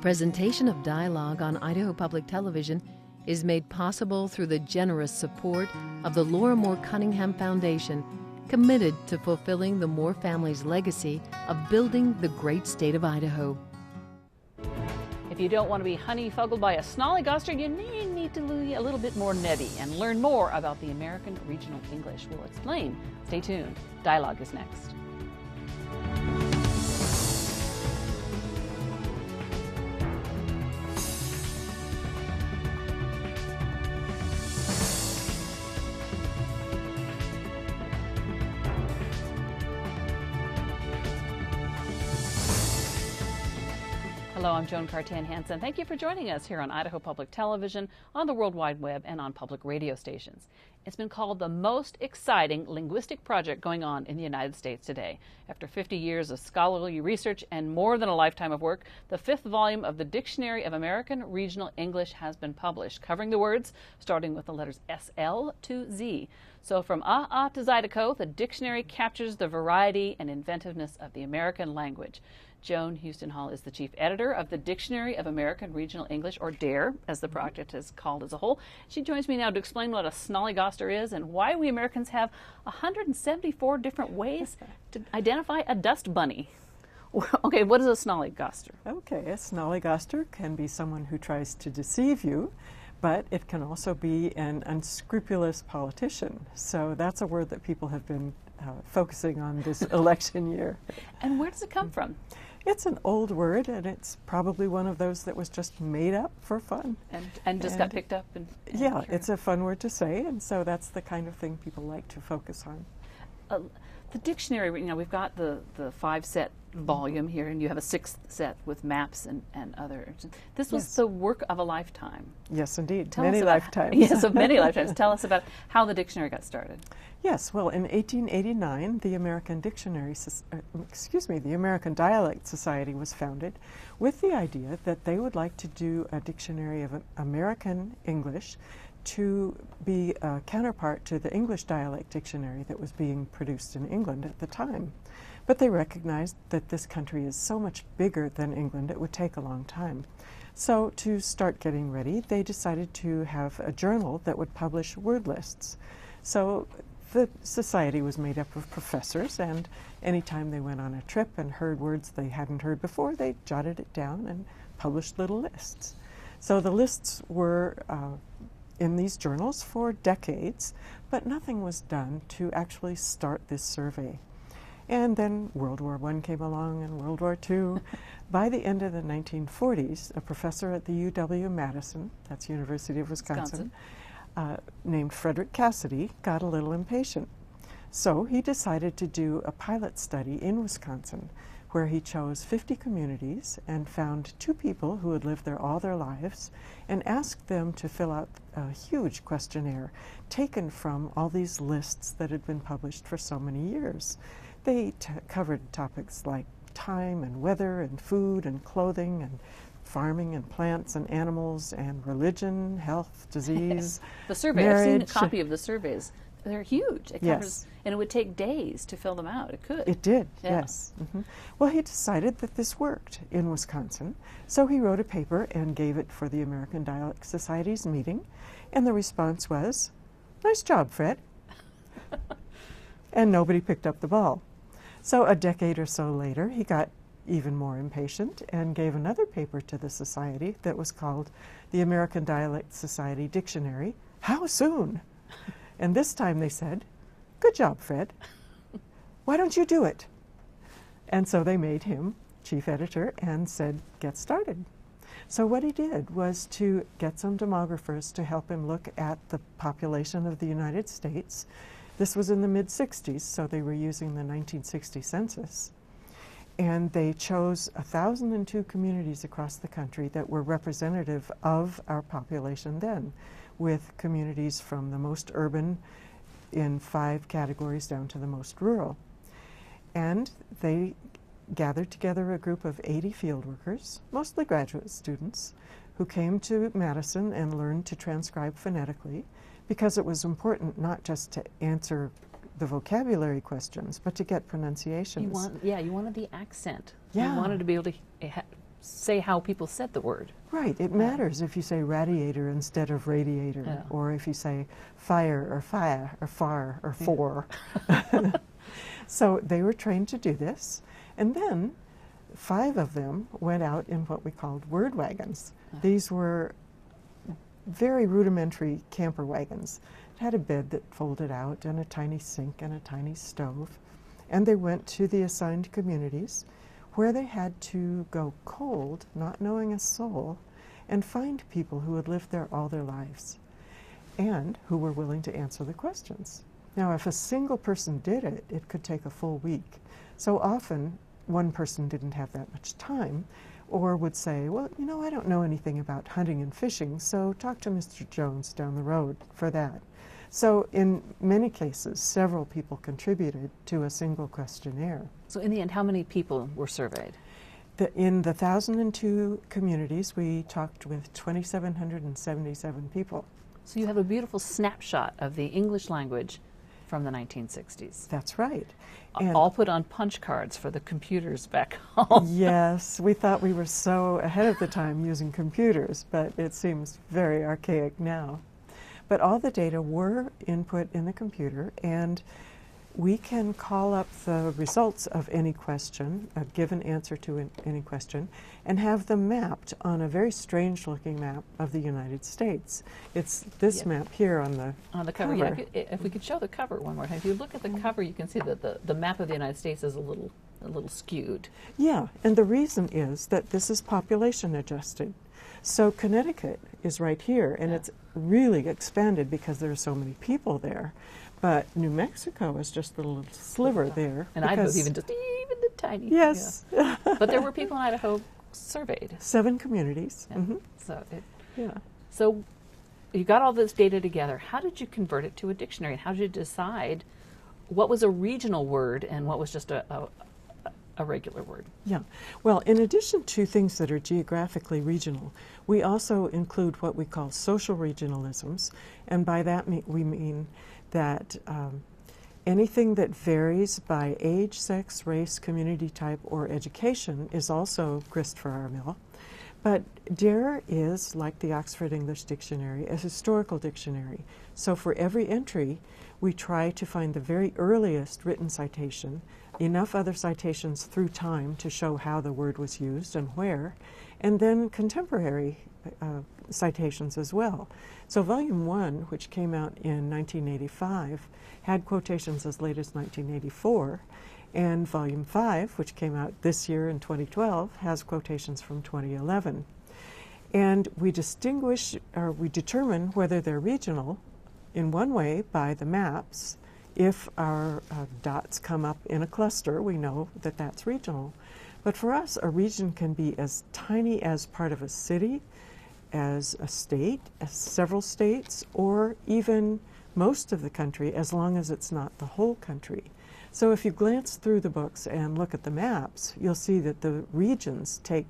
Presentation of dialogue on Idaho Public Television is made possible through the generous support of the Laura Moore Cunningham Foundation, committed to fulfilling the Moore family's legacy of building the great state of Idaho. If you don't want to be honeyfuggled by a snollygoster, you may need to be a little bit more nebby and learn more about the American Regional English. We'll explain. Stay tuned. Dialogue is next. Hello, I'm Joan Cartan-Hansen. Thank you for joining us here on Idaho Public Television, on the World Wide Web, and on public radio stations. It's been called the most exciting linguistic project going on in the United States today. After 50 years of scholarly research and more than a lifetime of work, the 5th volume of the Dictionary of American Regional English has been published, covering the words starting with the letters SL to Z. So from ah to Zydeco, the dictionary captures the variety and inventiveness of the American language. Joan Houston Hall is the chief editor of the Dictionary of American Regional English, or DARE, as the project is called as a whole. She joins me now to explain what a snollygoster is and why we Americans have 174 different ways to identify a dust bunny. Okay, what is a snollygoster? Okay, a snollygoster can be someone who tries to deceive you, but it can also be an unscrupulous politician. So that's a word that people have been focusing on this election year. And where does it come from? It's an old word, and it's probably one of those that was just made up for fun. And just got picked up? Yeah, it's a fun word to say, and so that's the kind of thing people like to focus on. The dictionary, we've got the 5-set volume here, and you have a 6th set with maps and others. This was the work of a lifetime. Yes, indeed. Many lifetimes. Yes, of many lifetimes. Tell us about how the dictionary got started. Yes, well, in 1889, the American the American Dialect Society was founded with the idea that they would like to do a dictionary of American English to be a counterpart to the English Dialect Dictionary that was being produced in England at the time. But they recognized that this country is so much bigger than England, it would take a long time. So to start getting ready, they decided to have a journal that would publish word lists. So the society was made up of professors, and anytime they went on a trip and heard words they hadn't heard before, they jotted it down and published little lists. So the lists were in these journals for decades, but nothing was done to actually start this survey. And then World War I came along, and World War II. By the end of the 1940s, a professor at the UW-Madison, that's University of Wisconsin, named Frederick Cassidy, got a little impatient. So he decided to do a pilot study in Wisconsin, where he chose 50 communities and found 2 people who had lived there all their lives and asked them to fill out a huge questionnaire taken from all these lists that had been published for so many years. They covered topics like time and weather and food and clothing and farming and plants and animals and religion, health, disease, the survey, marriage. I've seen a copy of the surveys. They're huge. It Yes. And it would take days to fill them out. It could. It did, Yeah. yes. Well, he decided that this worked in Wisconsin, so he wrote a paper and gave it for the American Dialect Society's meeting, and the response was, "Nice job, Fred." And nobody picked up the ball. So a decade or so later, he got even more impatient and gave another paper to the society that was called the American Dialect Society Dictionary. How soon? And this time they said, "Good job, Fred. Why don't you do it?" And so they made him chief editor and said, "Get started." So what he did was to get some demographers to help him look at the population of the United States. This was in the mid-60s, so they were using the 1960 census. And they chose 1,002 communities across the country that were representative of our population then, with communities from the most urban in 5 categories down to the most rural. And they gathered together a group of 80 field workers, mostly graduate students, who came to Madison and learned to transcribe phonetically, because it was important not just to answer the vocabulary questions, but to get pronunciations. You wanted the accent. Yeah. You wanted to be able to say how people said the word. Right, it matters if you say radiator instead of radiator, Yeah. or if you say fire or fire or far or for. So they were trained to do this, and then 5 of them went out in what we called word wagons. These were very rudimentary camper wagons. It had a bed that folded out and a tiny sink and a tiny stove, and they went to the assigned communities where they had to go cold, not knowing a soul, and find people who had lived there all their lives and who were willing to answer the questions. Now, if a single person did it, it could take a full week. So often, one person didn't have that much time, or would say, well, you know, I don't know anything about hunting and fishing, so talk to Mr. Jones down the road for that. So in many cases, several people contributed to a single questionnaire. So in the end, how many people were surveyed? In the 1,002 communities, we talked with 2,777 people. So you have a beautiful snapshot of the English language from the 1960s. That's right. All put on punch cards for the computers back home. Yes, we thought we were so ahead of the time using computers, but it seems very archaic now. But all the data were input in the computer, and we can call up the results of any question, a given answer to any question, and have them mapped on a very strange-looking map of the United States. It's this map here on the cover. Yeah, if we could show the cover one more time. If you look at the cover, you can see that the map of the United States is a little skewed. Yeah, and the reason is that this is population adjusted. So Connecticut is right here, and it's really expanded because there are so many people there. But New Mexico is just a little sliver there. And Idaho's even the tiny. Yes. Yeah. But there were people in Idaho surveyed. 7 communities. Yeah. Mm-hmm. So you got all this data together. How did you convert it to a dictionary? And how did you decide what was a regional word and what was just a regular word? Yeah. Well, in addition to things that are geographically regional, we also include what we call social regionalisms. And by that we mean that anything that varies by age, sex, race, community type, or education is also grist for our mill. But DARE is, like the Oxford English Dictionary, a historical dictionary. So for every entry, we try to find the very earliest written citation, enough other citations through time to show how the word was used and where, and then contemporary citations as well. So Volume 1, which came out in 1985, had quotations as late as 1984, and Volume 5, which came out this year in 2012, has quotations from 2011. And we distinguish, or we determine whether they're regional in one way by the maps. If our dots come up in a cluster, we know that that's regional. But for us, a region can be as tiny as part of a city, as a state, as several states, or even most of the country, as long as it's not the whole country. So if you glance through the books and look at the maps, you'll see that the regions take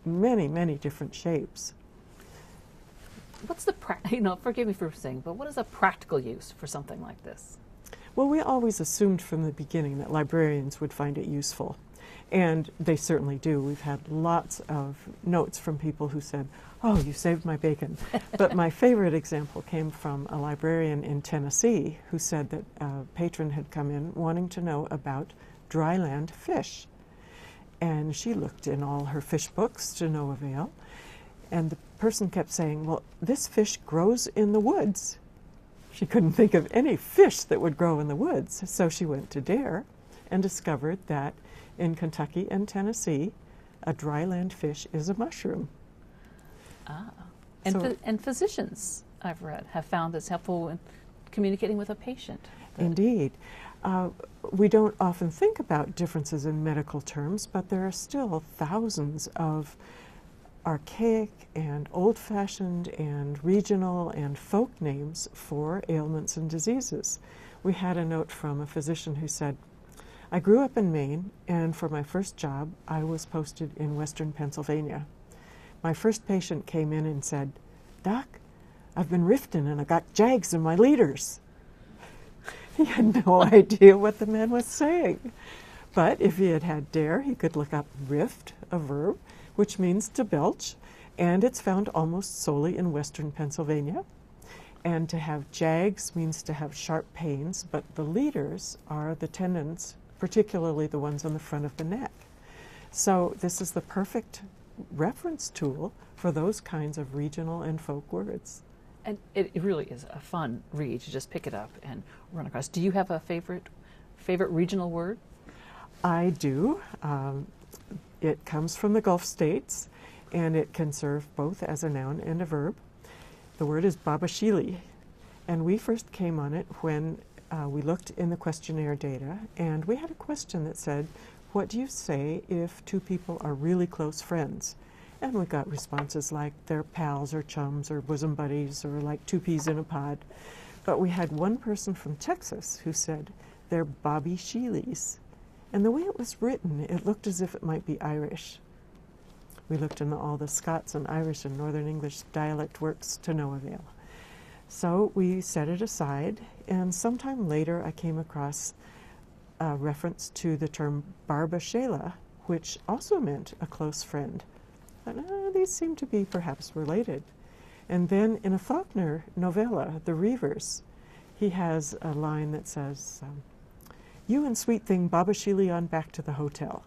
many, many different shapes. What's the, forgive me for saying, but what is a practical use for something like this? Well, we always assumed from the beginning that librarians would find it useful. And they certainly do. We've had lots of notes from people who said, oh, you saved my bacon. But my favorite example came from a librarian in Tennessee who said that a patron had come in wanting to know about dryland fish. And she looked in all her fish books to no avail. And the person kept saying, well, this fish grows in the woods. She couldn't think of any fish that would grow in the woods. So she went to DARE and discovered that in Kentucky and Tennessee, a dryland fish is a mushroom. Ah. And physicians, I've read, have found this helpful in communicating with a patient. Indeed. We don't often think about differences in medical terms, but there are still thousands of archaic and old-fashioned and regional and folk names for ailments and diseases. We had a note from a physician who said, I grew up in Maine, and for my first job, I was posted in western Pennsylvania. My first patient came in and said, Doc, I've been rifting and I got jags in my leaders. He had no idea what the man was saying. But if he had had DARE, he could look up rift, a verb, which means to belch, and it's found almost solely in western Pennsylvania. And to have jags means to have sharp pains, but the leaders are the tendons, particularly the ones on the front of the neck. So this is the perfect reference tool for those kinds of regional and folk words. And it really is a fun read to just pick it up and run across. Do you have a favorite regional word? I do. It comes from the Gulf states, and it can serve both as a noun and a verb. The word is babashili, and we first came on it when we looked in the questionnaire data, and we had a question that said, what do you say if two people are really close friends? And we got responses like they're pals or chums or bosom buddies or like two peas in a pod. But we had one person from Texas who said they're Bobby Sheelies. And the way it was written, it looked as if it might be Irish. We looked in all the Scots and Irish and Northern English dialect works to no avail. So we set it aside, and sometime later I came across a reference to the term barbashela, which also meant a close friend. And these seem to be perhaps related. And then in a Faulkner novella, The Reivers, he has a line that says, you and sweet thing babashili on back to the hotel.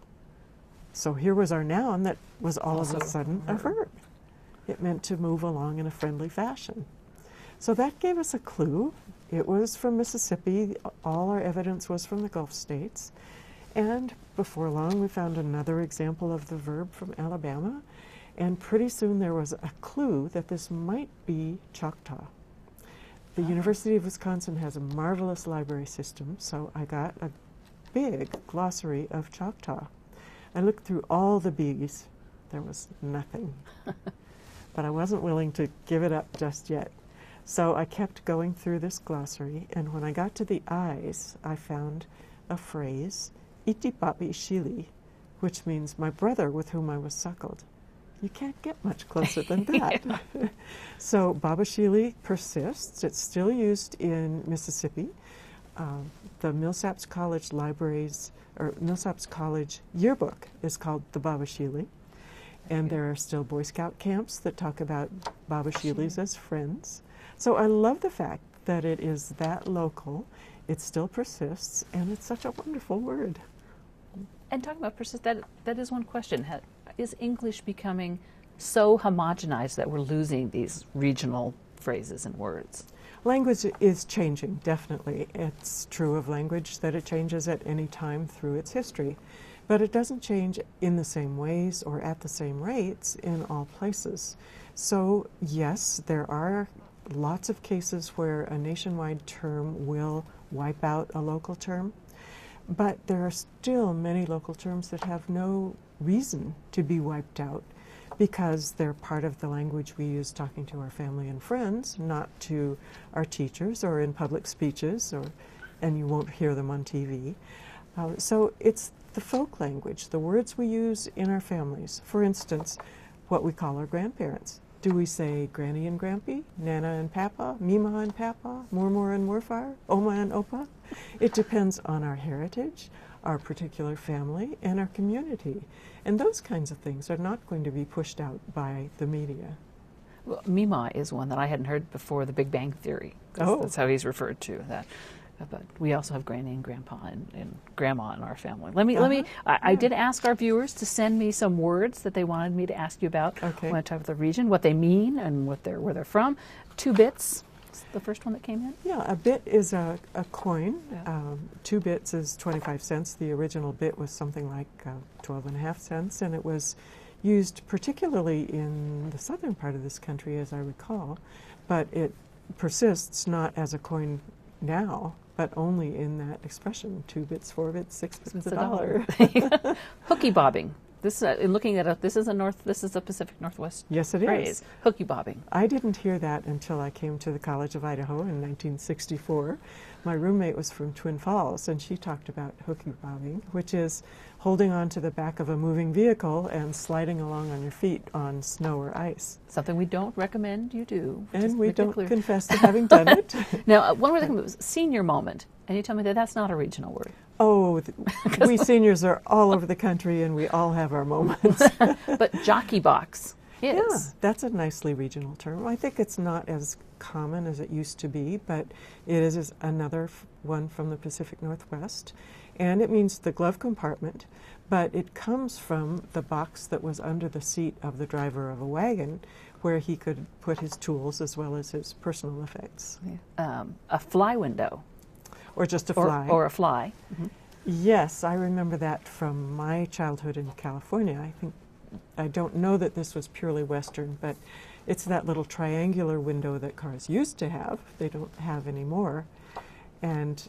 So here was our noun that was all of a sudden a verb. It meant to move along in a friendly fashion. So that gave us a clue. It was from Mississippi. All our evidence was from the Gulf states. And before long, we found another example of the verb from Alabama. And pretty soon there was a clue that this might be Choctaw. The University of Wisconsin has a marvelous library system, so I got a big glossary of Choctaw. I looked through all the B's. There was nothing. But I wasn't willing to give it up just yet. So I kept going through this glossary, and when I got to the I's, I found a phrase, iti papi shili, which means my brother with whom I was suckled. You can't get much closer than that. Yeah. So babashili persists. It's still used in Mississippi. The Millsaps College libraries, or Millsaps College yearbook is called the babashili. And there are still Boy Scout camps that talk about babashilis as friends. So I love the fact that it is that local, it still persists, and it's such a wonderful word. And talking about persist, that is one question. Is English becoming so homogenized that we're losing these regional phrases and words? Language is changing, definitely. It's true of language that it changes at any time through its history. But it doesn't change in the same ways or at the same rates in all places. So yes, there are lots of cases where a nationwide term will wipe out a local term, but there are still many local terms that have no reason to be wiped out because they're part of the language we use talking to our family and friends, not to our teachers or in public speeches, and you won't hear them on TV. So it's the folk language, the words we use in our families. For instance, what we call our grandparents. Do we say Granny and Grampy, Nana and Papa, Mima and Papa, Murmur and Murfar, Oma and Opa? It depends on our heritage, our particular family, and our community. And those kinds of things are not going to be pushed out by the media. Well, Mima is one that I hadn't heard before the Big Bang Theory. That's how he's referred to that. But we also have Granny and Grandpa and Grandma in our family. I did ask our viewers to send me some words that they wanted me to ask you about when I talk about the region, what they mean and where they're from. 2 bits, the first one that came in. Yeah, a bit is a coin. Yeah. 2 bits is 25 cents. The original bit was something like 12.5 cents, and it was used particularly in the southern part of this country, as I recall, but it persists not as a coin now, but only in that expression, 2 bits, 4 bits, 6 bits, a dollar. Hooky bobbing. This, in looking at it, this is a Pacific Northwest yes, it phrase. Is. Hooky bobbing. I didn't hear that until I came to the College of Idaho in 1964. My roommate was from Twin Falls, and she talked about hooky bobbing, which is holding on to the back of a moving vehicle and sliding along on your feet on snow or ice. Something we don't recommend you do. And we don't confess to having done it. Now, one more thing was senior moment, and you tell me that that's not a regional word. Oh, we seniors are all over the country, and we all have our moments. But jockey box is. Yeah, that's a nicely regional term. I think it's not as common as it used to be, but it is another one from the Pacific Northwest. And it means the glove compartment, but it comes from the box that was under the seat of the driver of a wagon, where he could put his tools as well as his personal effects. Yeah. A fly window. Or just a fly. Or a fly. Mm-hmm. Yes, I remember that from my childhood in California. I don't know that this was purely Western, but it's that little triangular window that cars used to have. They don't have anymore. And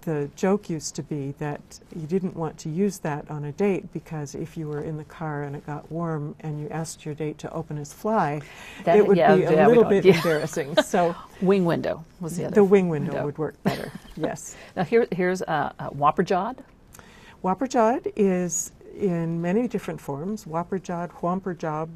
the joke used to be that you didn't want to use that on a date, because if you were in the car and it got warm and you asked your date to open his fly, it would be a little bit embarrassing. So wing window was the other. The wing window would work better, yes. Now here's whopper jawed. Whopper jawed is in many different forms. Whopper jawed, whomper job.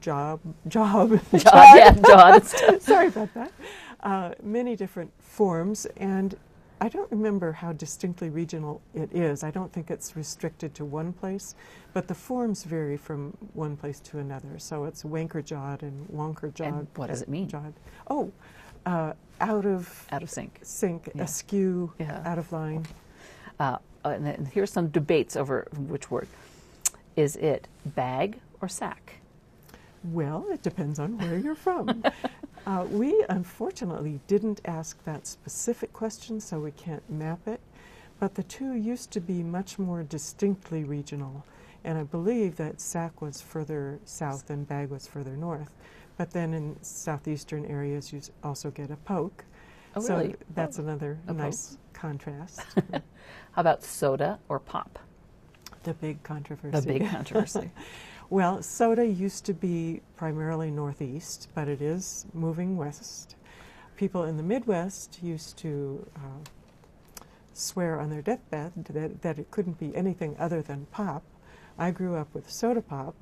Yeah, jawed. Sorry about that. Many different forms, and I don't remember how distinctly regional it is. I don't think it's restricted to one place, but the forms vary from one place to another. So it's wanker jawed and wonker jawed. And what does it mean? Jawed. Oh, out of sync. Yeah. Askew, yeah. Out of line. And then here's some debates over which word. Is it bag or sack? Well, it depends on where you're from. We unfortunately didn't ask that specific question, so we can't map it, but the two used to be much more distinctly regional, and I believe that sack was further south and bag was further north. But then in southeastern areas you also get a poke. Oh, really? So that's another nice contrast. How about soda or pop? The big controversy. The big controversy. Well, soda used to be primarily northeast, but it is moving west. People in the Midwest used to swear on their deathbed that it couldn't be anything other than pop. I grew up with soda pop.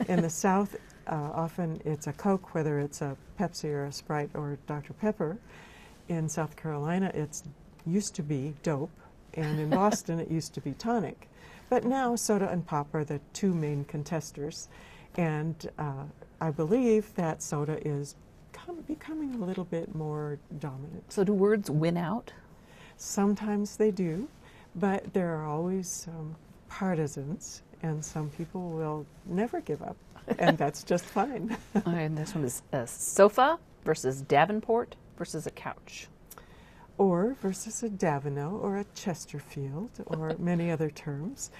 In the South, often it's a Coke, whether it's a Pepsi or a Sprite or Dr. Pepper. In South Carolina, it used to be dope, and in Boston, it used to be tonic. But now soda and pop are the two main contesters, and I believe that soda is becoming a little bit more dominant. So do words win out? Sometimes they do, but there are always partisans, and some people will never give up, and that's just fine. And this one is a sofa versus Davenport versus a couch. Or versus a Davino or a Chesterfield or many other terms.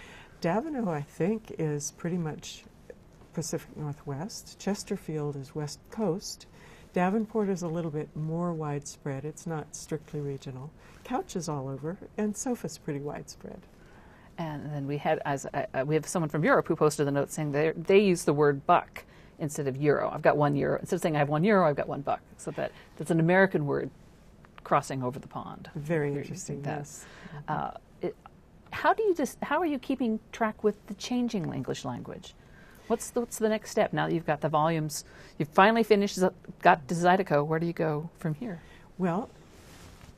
Davino, I think, is pretty much Pacific Northwest. Chesterfield is West Coast. Davenport is a little bit more widespread. It's not strictly regional. Couch is all over, and sofa's pretty widespread. And then we have someone from Europe who posted a note saying they use the word buck instead of euro. I've got €1. Instead of saying I have €1, I've got $1. So that's an American word crossing over the pond. Very interesting. Yes. How are you keeping track with the changing English language? What's the next step now that you've got the volumes? You've finally got to Zydeco. Where do you go from here? Well,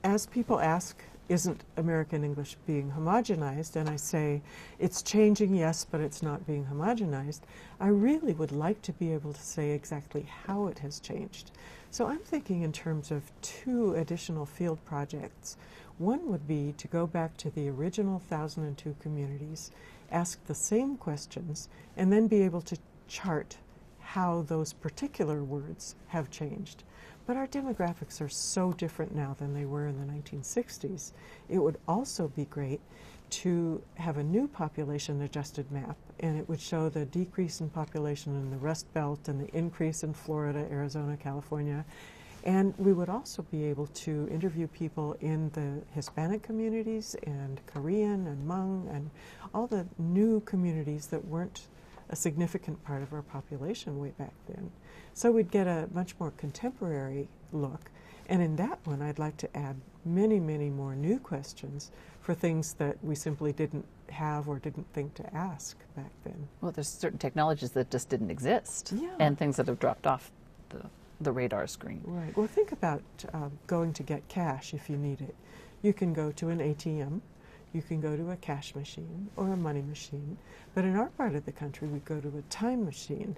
as people ask, isn't American English being homogenized? And I say, it's changing, yes, but it's not being homogenized. I really would like to be able to say exactly how it has changed. So I'm thinking in terms of 2 additional field projects. One would be to go back to the original 1002 communities, ask the same questions, and then be able to chart how those particular words have changed. But our demographics are so different now than they were in the 1960s. It would also be great to have a new population adjusted map, and it would show the decrease in population in the Rust Belt and the increase in Florida, Arizona, California. And we would also be able to interview people in the Hispanic communities and Korean and Hmong and all the new communities that weren't a significant part of our population way back then. So we'd get a much more contemporary look. And in that one, I'd like to add many, many more new questions for things that we simply didn't have or didn't think to ask back then. Well, there's certain technologies that just didn't exist, yeah, and things that have dropped off the radar screen. Right. Well, think about going to get cash if you need it. You can go to an ATM, you can go to a cash machine or a money machine, but in our part of the country we go to a time machine.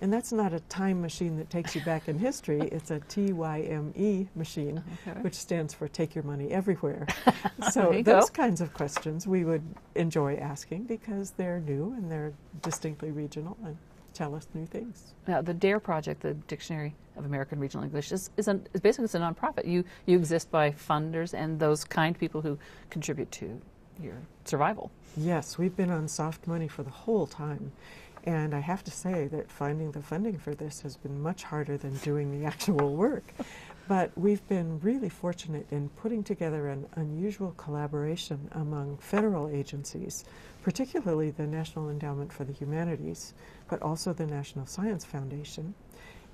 And that's not a time machine that takes you back in history, it's a TYME machine, Okay. which stands for Take Your Money Everywhere. So those kinds of questions we would enjoy asking because they're new and they're distinctly regional and tell us new things. Now, the DARE project, the Dictionary of American Regional English, is basically it's a nonprofit. You exist by funders and those kind people who contribute to your survival. Yes, we've been on soft money for the whole time. And I have to say that finding the funding for this has been much harder than doing the actual work. But we've been really fortunate in putting together an unusual collaboration among federal agencies, particularly the National Endowment for the Humanities, but also the National Science Foundation,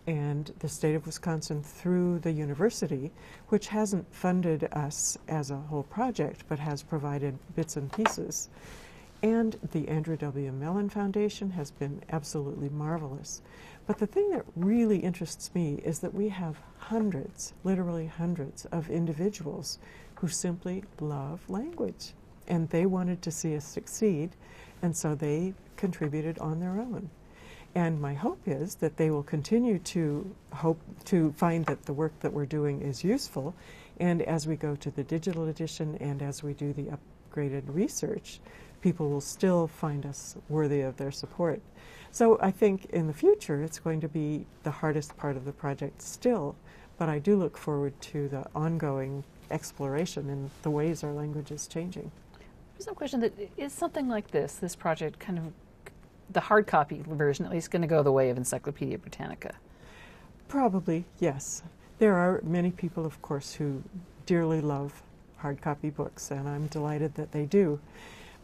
and the state of Wisconsin through the university, which hasn't funded us as a whole project, but has provided bits and pieces. And the Andrew W. Mellon Foundation has been absolutely marvelous. But the thing that really interests me is that we have hundreds, literally hundreds, of individuals who simply love language. And they wanted to see us succeed, and so they contributed on their own. And my hope is that they will continue to find that the work that we're doing is useful, and as we go to the digital edition and as we do the upgraded research, people will still find us worthy of their support. So I think in the future it's going to be the hardest part of the project still, but I do look forward to the ongoing exploration in the ways our language is changing. There's no question that is something like this project, kind of the hard copy version, at least, going to go the way of Encyclopedia Britannica? Probably, yes. There are many people, of course, who dearly love hard copy books, and I'm delighted that they do.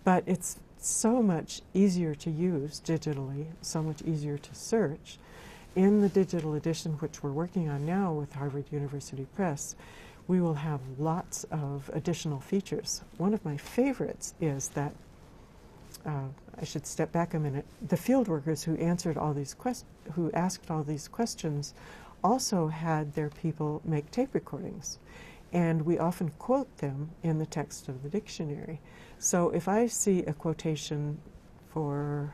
But it's so much easier to use digitally, so much easier to search. In the digital edition, which we're working on now with Harvard University Press, we will have lots of additional features. One of my favorites is that, I should step back a minute, the field workers who answered all these who asked all these questions also had their people make tape recordings. And we often quote them in the text of the dictionary. So if I see a quotation for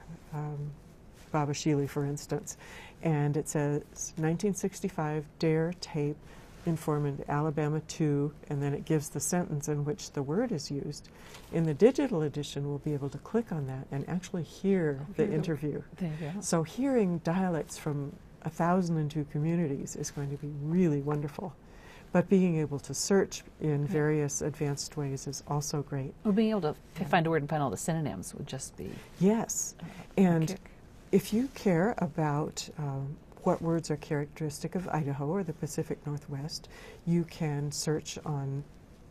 Baba Shealy, for instance, and it says 1965 DARE tape informant Alabama 2, and then it gives the sentence in which the word is used, in the digital edition we'll be able to click on that and actually hear the interview. There you go. So hearing dialects from 1,002 communities is going to be really wonderful. But being able to search in various advanced ways is also great. Well, being able to find a word and find all the synonyms would just be... Yes. And if you care about what words are characteristic of Idaho or the Pacific Northwest, you can search on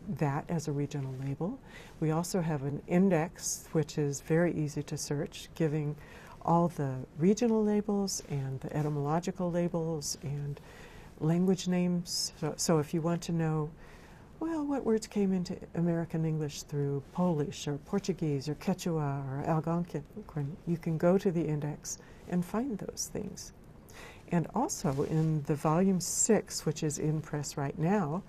that as a regional label. We also have an index, which is very easy to search, giving all the regional labels and the etymological labels and language names. So if you want to know, well, what words came into American English through Polish or Portuguese or Quechua or Algonquin, you can go to the index and find those things. And also in the volume 6, which is in press right now,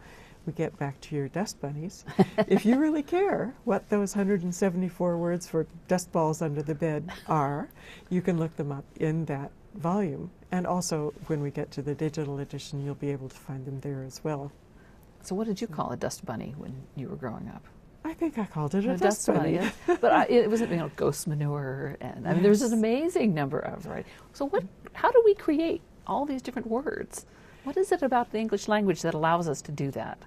we get back to your dust bunnies. If you really care what those 174 words for dust balls under the bed are, you can look them up in that volume. And also, when we get to the digital edition, you'll be able to find them there as well. So what did you call a dust bunny when you were growing up? I think I called it a dust bunny. Yeah. But it wasn't, ghost manure, and I mean, there's an amazing number of, right? So how do we create all these different words? What is it about the English language that allows us to do that?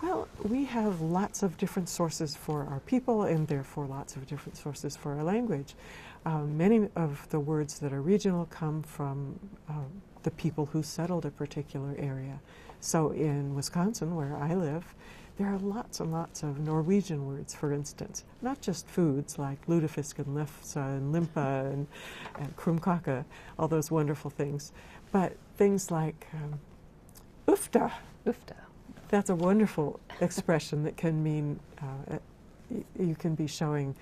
Well, we have lots of different sources for our people and therefore lots of different sources for our language. Many of the words that are regional come from the people who settled a particular area. So in Wisconsin, where I live, there are lots and lots of Norwegian words, for instance. Not just foods like lutefisk and lefse and limpa and krumkaka, all those wonderful things, but things like ufta. Ufta. That's a wonderful expression that can mean you can be showing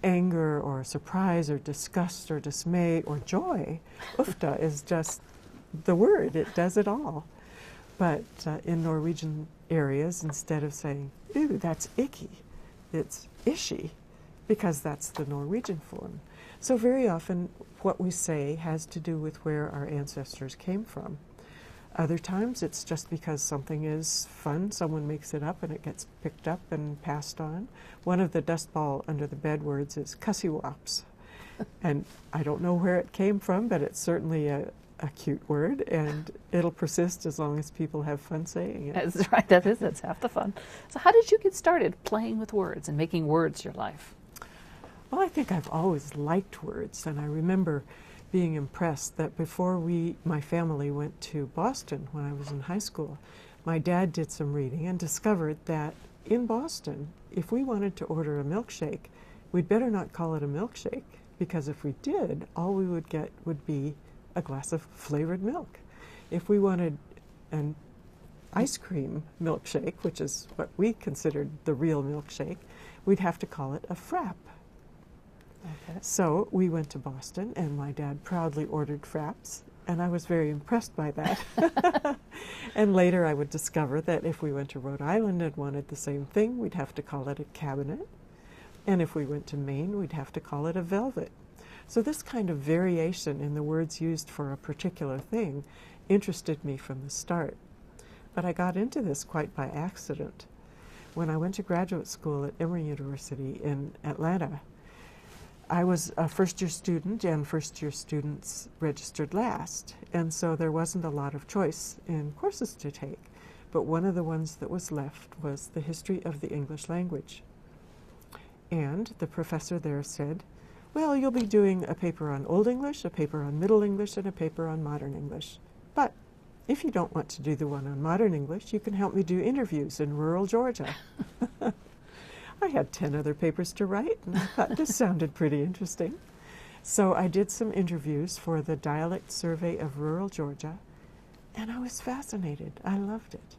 anger or surprise or disgust or dismay or joy. Ufta is just the word. It does it all. But in Norwegian, areas, instead of saying, "Ooh, that's icky," it's ishy, because that's the Norwegian form. So very often what we say has to do with where our ancestors came from. Other times it's just because something is fun, someone makes it up and it gets picked up and passed on. One of the dust ball under the bed words is cussywopps. And I don't know where it came from, but it's certainly a cute word, and it'll persist as long as people have fun saying it. That's right, that's half the fun. So how did you get started playing with words and making words your life? Well, I think I've always liked words, and I remember being impressed that before my family went to Boston when I was in high school, my dad did some reading and discovered that in Boston, if we wanted to order a milkshake, we'd better not call it a milkshake, because if we did, all we would get would be a glass of flavored milk. If we wanted an ice cream milkshake, which is what we considered the real milkshake, we'd have to call it a frap. Okay. So we went to Boston, and my dad proudly ordered fraps, and I was very impressed by that. And later I would discover that if we went to Rhode Island and wanted the same thing, we'd have to call it a cabinet. And if we went to Maine, we'd have to call it a velvet. So this kind of variation in the words used for a particular thing interested me from the start. But I got into this quite by accident. When I went to graduate school at Emory University in Atlanta, I was a first-year student, and first-year students registered last, and so there wasn't a lot of choice in courses to take. But one of the ones that was left was the history of the English language. And the professor there said, well, you'll be doing a paper on Old English, a paper on Middle English, and a paper on Modern English. But if you don't want to do the one on Modern English, you can help me do interviews in rural Georgia. I had 10 other papers to write, and I thought this sounded pretty interesting. So I did some interviews for the Dialect Survey of Rural Georgia, and I was fascinated. I loved it.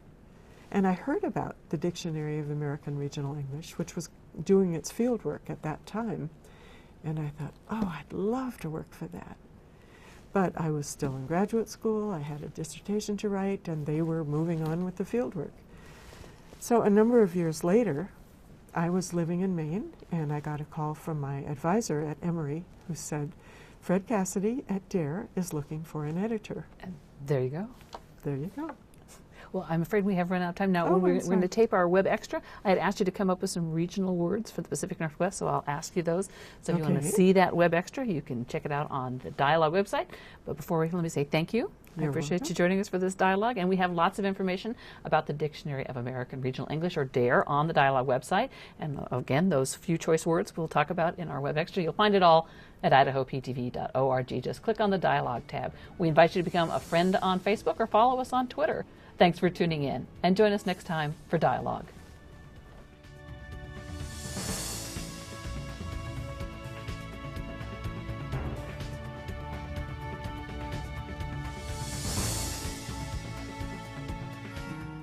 And I heard about the Dictionary of American Regional English, which was doing its field work at that time. And I thought, oh, I'd love to work for that. But I was still in graduate school, I had a dissertation to write, and they were moving on with the field work. So a number of years later, I was living in Maine, and I got a call from my advisor at Emory, who said, Fred Cassidy at DARE is looking for an editor. And there you go. There you go. Well, I'm afraid we have run out of time now. Oh, we're going to tape our Web Extra. I had asked you to come up with some regional words for the Pacific Northwest, so I'll ask you those. So if you want to see that Web Extra, you can check it out on the Dialogue website. But before we let me say thank you. I appreciate you joining us for this dialogue, and we have lots of information about the Dictionary of American Regional English, or DARE, on the Dialogue website. And again, those few choice words we'll talk about in our Web Extra. You'll find it all at idahoptv.org. Just click on the Dialogue tab. We invite you to become a friend on Facebook or follow us on Twitter. Thanks for tuning in, and join us next time for Dialogue.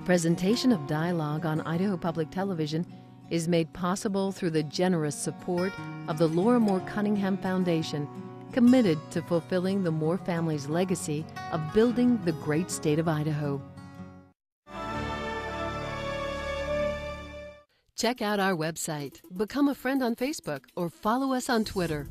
Presentation of Dialogue on Idaho Public Television is made possible through the generous support of the Laura Moore Cunningham Foundation, committed to fulfilling the Moore family's legacy of building the great state of Idaho. Check out our website, become a friend on Facebook, or follow us on Twitter.